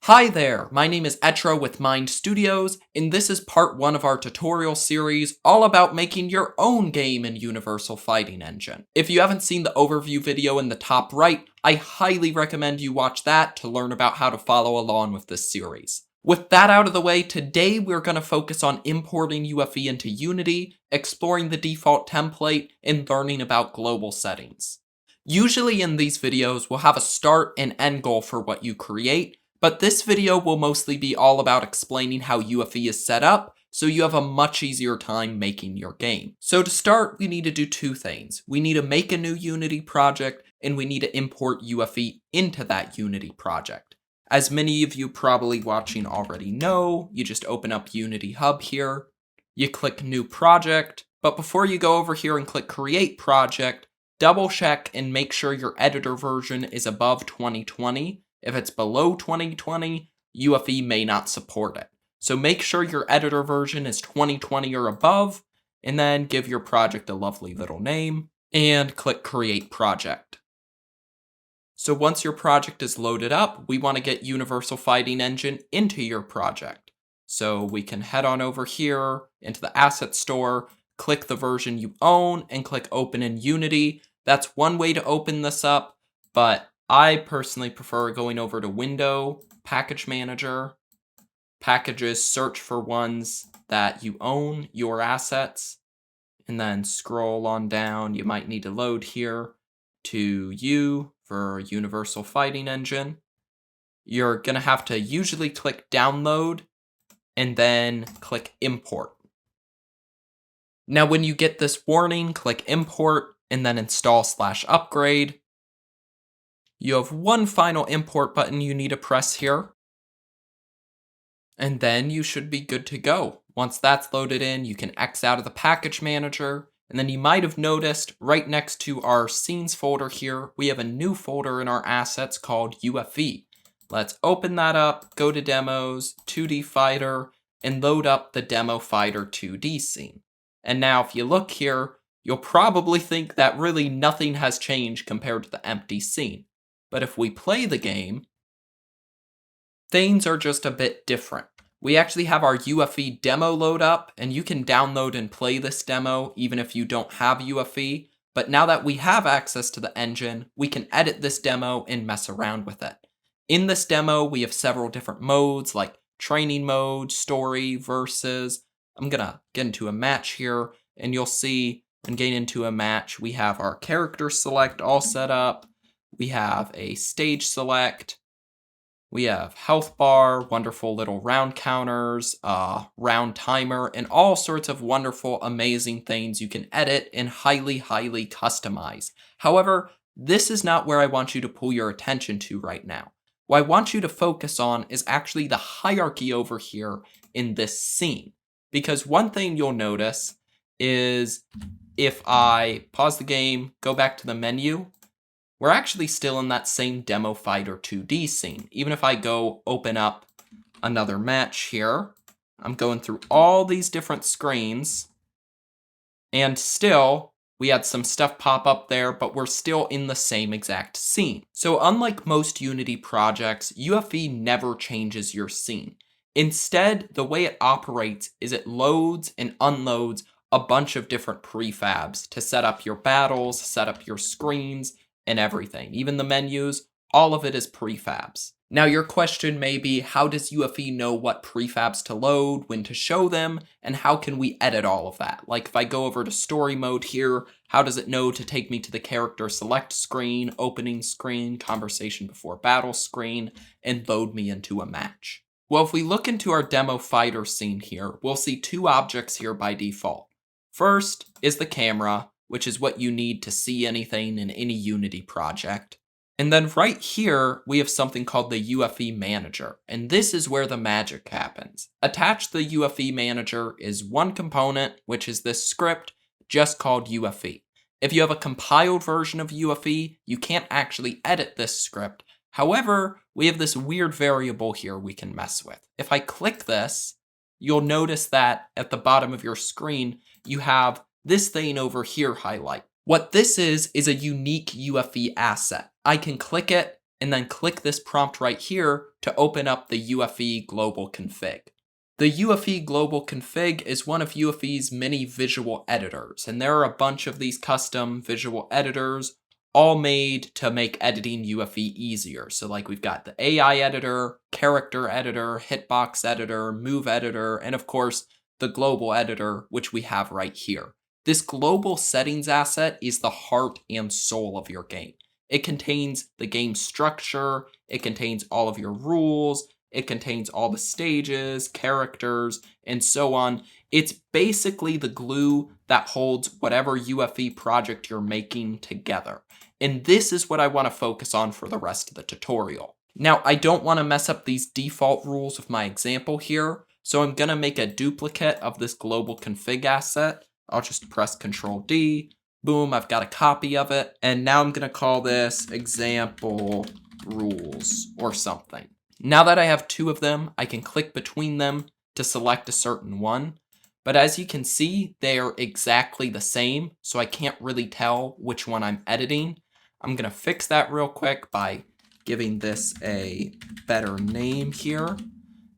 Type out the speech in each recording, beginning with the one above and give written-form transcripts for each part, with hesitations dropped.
Hi there, my name is Etra with Mind Studios, and this is part 1 of our tutorial series all about making your own game in Universal Fighting Engine. If you haven't seen the overview video in the top right, I highly recommend you watch that to learn about how to follow along with this series. With that out of the way, today we're going to focus on importing UFE into Unity, exploring the default template, and learning about global settings. Usually in these videos, we'll have a start and end goal for what you create, but this video will mostly be all about explaining how UFE is set up, so you have a much easier time making your game. So to start, we need to do two things. We need to make a new Unity project, and we need to import UFE into that Unity project. As many of you probably watching already know, you just open up Unity Hub here, you click New Project, but before you go over here and click Create Project, double check and make sure your editor version is above 2020. If it's below 2020, UFE may not support it. So make sure your editor version is 2020 or above, and then give your project a lovely little name, and click Create Project. So once your project is loaded up, we want to get Universal Fighting Engine into your project. So we can head on over here into the Asset Store, click the version you own, and click Open in Unity. That's one way to open this up, but I personally prefer going over to Window, Package Manager, Packages, search for ones that you own, your assets, and then scroll on down. You might need to load here to U for Universal Fighting Engine. You're going to have to usually click Download and then click Import. Now when you get this warning, click Import and then Install/Upgrade. You have one final import button you need to press here. And then you should be good to go. Once that's loaded in, you can X out of the package manager. And then you might have noticed right next to our scenes folder here, we have a new folder in our assets called UFE. Let's open that up, go to demos, 2D fighter, and load up the demo fighter 2D scene. And now if you look here, you'll probably think that really nothing has changed compared to the empty scene. But if we play the game, things are just a bit different. We actually have our UFE demo load up, and you can download and play this demo even if you don't have UFE. But now that we have access to the engine, we can edit this demo and mess around with it. In this demo, we have several different modes like training mode, story, versus. I'm gonna get into a match here, and you'll see when getting into a match, we have our character select all set up. We have a stage select, we have health bar, wonderful little round counters, round timer, and all sorts of wonderful, amazing things you can edit and highly customize. However, this is not where I want you to pull your attention to right now. What I want you to focus on is actually the hierarchy over here in this scene. Because one thing you'll notice is if I pause the game, go back to the menu, we're actually still in that same demo fighter 2D scene. Even if I go open up another match here, I'm going through all these different screens, and still we had some stuff pop up there, but we're still in the same exact scene. So unlike most Unity projects, UFE never changes your scene. Instead, the way it operates is it loads and unloads a bunch of different prefabs to set up your battles, set up your screens, and everything. Even the menus, all of it is prefabs. Now your question may be, how does UFE know what prefabs to load, when to show them, and how can we edit all of that? Like if I go over to story mode here, how does it know to take me to the character select screen, opening screen, conversation before battle screen, and load me into a match? Well, if we look into our demo fighter scene here, we'll see two objects here by default. First is the camera, which is what you need to see anything in any Unity project. And then right here, we have something called the UFE Manager, and this is where the magic happens. Attached to the UFE Manager is one component, which is this script, just called UFE. If you have a compiled version of UFE, you can't actually edit this script. However, we have this weird variable here we can mess with. If I click this, you'll notice that at the bottom of your screen, you have this thing over here highlight. What this is a unique UFE asset. I can click it, and then click this prompt right here to open up the UFE global config. The UFE global config is one of UFE's many visual editors, and there are a bunch of these custom visual editors all made to make editing UFE easier. So like we've got the AI editor, character editor, hitbox editor, move editor, and of course the global editor, which we have right here. This global settings asset is the heart and soul of your game. It contains the game structure, it contains all of your rules, it contains all the stages, characters, and so on. It's basically the glue that holds whatever UFE project you're making together. And this is what I want to focus on for the rest of the tutorial. Now, I don't want to mess up these default rules of my example here, so I'm going to make a duplicate of this global config asset. I'll just press Ctrl D. Boom, I've got a copy of it. And now I'm going to call this example rules or something. Now that I have two of them, I can click between them to select a certain one. But as you can see, they are exactly the same, so I can't really tell which one I'm editing. I'm going to fix that real quick by giving this a better name here.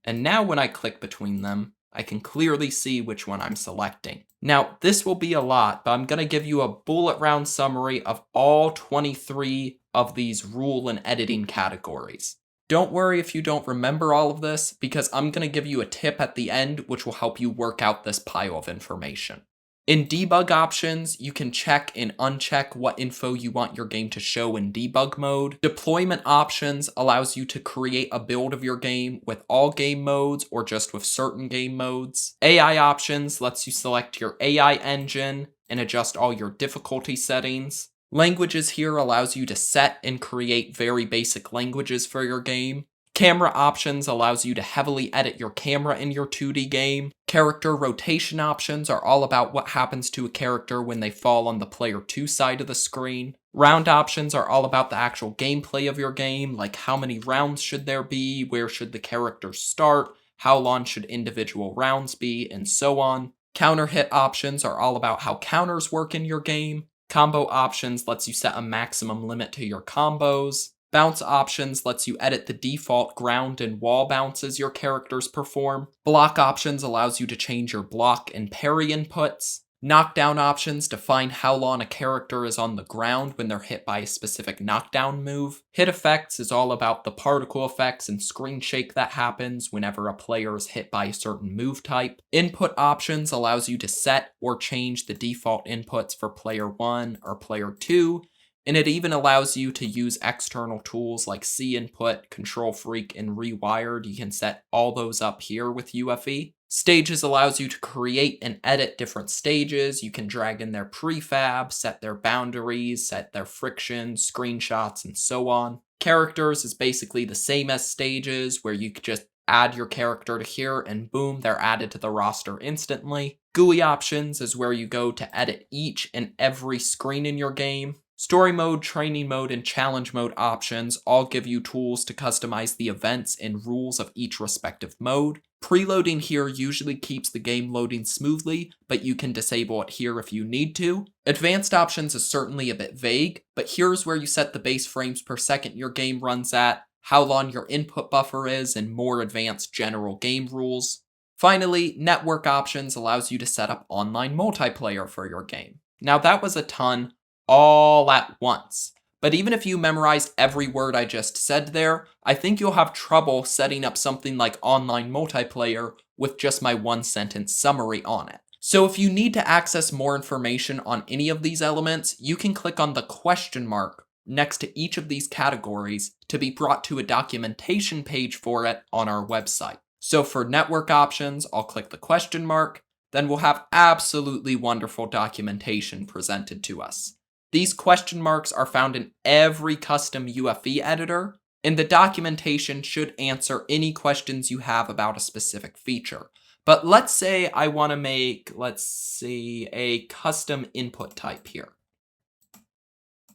And now when I click between them, I can clearly see which one I'm selecting. Now, this will be a lot, but I'm going to give you a bullet round summary of all 23 of these rule and editing categories. Don't worry if you don't remember all of this, because I'm going to give you a tip at the end which will help you work out this pile of information. In debug options, you can check and uncheck what info you want your game to show in debug mode. Deployment options allows you to create a build of your game with all game modes or just with certain game modes. AI options lets you select your AI engine and adjust all your difficulty settings. Languages here allows you to set and create very basic languages for your game. Camera options allows you to heavily edit your camera in your 2D game. Character rotation options are all about what happens to a character when they fall on the player 2 side of the screen. Round options are all about the actual gameplay of your game, like how many rounds should there be, where should the characters start, how long should individual rounds be, and so on. Counter hit options are all about how counters work in your game. Combo options lets you set a maximum limit to your combos. Bounce options lets you edit the default ground and wall bounces your characters perform. Block options allows you to change your block and parry inputs. Knockdown options define how long a character is on the ground when they're hit by a specific knockdown move. Hit effects is all about the particle effects and screen shake that happens whenever a player is hit by a certain move type. Input options allows you to set or change the default inputs for player 1 or player 2. And it even allows you to use external tools like C input, Control Freak, and Rewired. You can set all those up here with UFE. Stages allows you to create and edit different stages. You can drag in their prefab, set their boundaries, set their friction, screenshots, and so on. Characters is basically the same as stages, where you could just add your character to here and boom, they're added to the roster instantly. GUI options is where you go to edit each and every screen in your game. Story mode, training mode, and challenge mode options all give you tools to customize the events and rules of each respective mode. Preloading here usually keeps the game loading smoothly, but you can disable it here if you need to. Advanced options is certainly a bit vague, but here's where you set the base frames per second your game runs at, how long your input buffer is, and more advanced general game rules. Finally, network options allows you to set up online multiplayer for your game. Now that was a ton, all at once. But even if you memorized every word I just said there, I think you'll have trouble setting up something like online multiplayer with just my one-sentence summary on it. So if you need to access more information on any of these elements, you can click on the question mark next to each of these categories to be brought to a documentation page for it on our website. So for network options, I'll click the question mark, then we'll have absolutely wonderful documentation presented to us. These question marks are found in every custom UFE editor, and the documentation should answer any questions you have about a specific feature. But let's say I want to make, a custom input type here.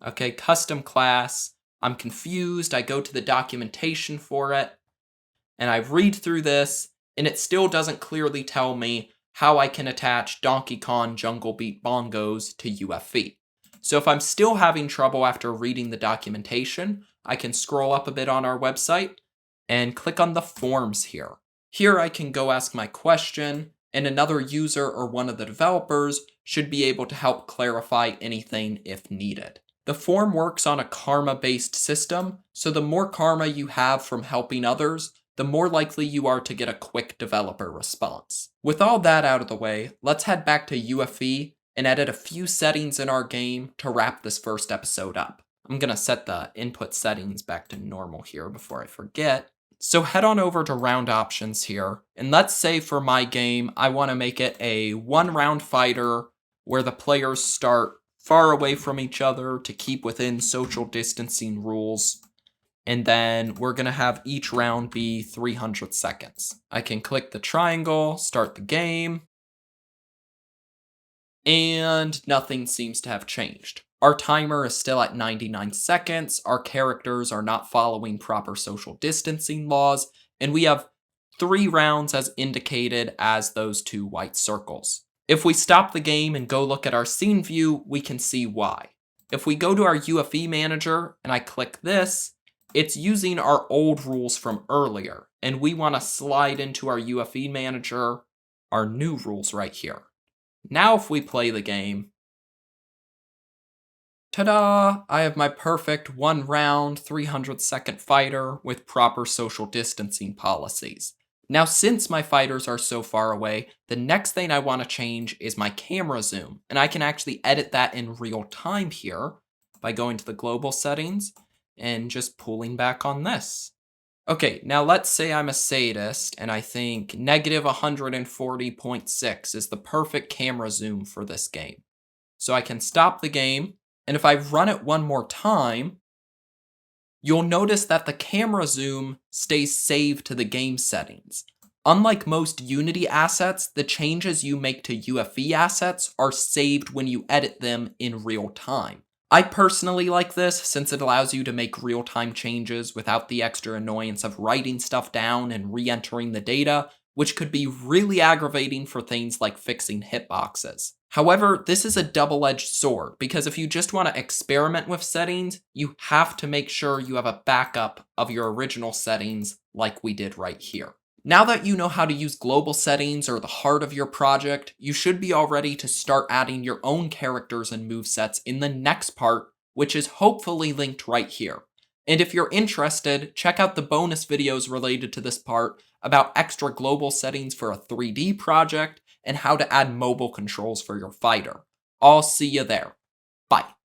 Okay, custom class. I'm confused. I go to the documentation for it, and I read through this, and it still doesn't clearly tell me how I can attach Donkey Kong Jungle Beat Bongos to UFE. So if I'm still having trouble after reading the documentation, I can scroll up a bit on our website and click on the forms here. Here I can go ask my question, and another user or one of the developers should be able to help clarify anything if needed. The form works on a karma-based system, so the more karma you have from helping others, the more likely you are to get a quick developer response. With all that out of the way, let's head back to UFE and edit a few settings in our game to wrap this first episode up. I'm going to set the input settings back to normal here before I forget. So head on over to round options here, and let's say for my game, I want to make it a one-round fighter where the players start far away from each other to keep within social distancing rules. And then we're going to have each round be 300 seconds. I can click the triangle, start the game, and nothing seems to have changed. Our timer is still at 99 seconds, our characters are not following proper social distancing laws, and we have 3 rounds as indicated as those 2 white circles. If we stop the game and go look at our scene view, we can see why. If we go to our UFE manager and I click this, it's using our old rules from earlier, and we want to slide into our UFE manager our new rules right here. Now if we play the game, ta-da! I have my perfect 1 round, 300 second fighter with proper social distancing policies. Now since my fighters are so far away, the next thing I want to change is my camera zoom, and I can actually edit that in real time here by going to the global settings and just pulling back on this. Okay, now let's say I'm a sadist and I think negative 140.6 is the perfect camera zoom for this game. So I can stop the game, and if I run it one more time, you'll notice that the camera zoom stays saved to the game settings. Unlike most Unity assets, the changes you make to UFE assets are saved when you edit them in real time. I personally like this since it allows you to make real-time changes without the extra annoyance of writing stuff down and re-entering the data, which could be really aggravating for things like fixing hitboxes. However, this is a double-edged sword, because if you just want to experiment with settings, you have to make sure you have a backup of your original settings like we did right here. Now that you know how to use global settings or the heart of your project, you should be all ready to start adding your own characters and movesets in the next part, which is hopefully linked right here. And if you're interested, check out the bonus videos related to this part about extra global settings for a 3D project and how to add mobile controls for your fighter. I'll see you there. Bye.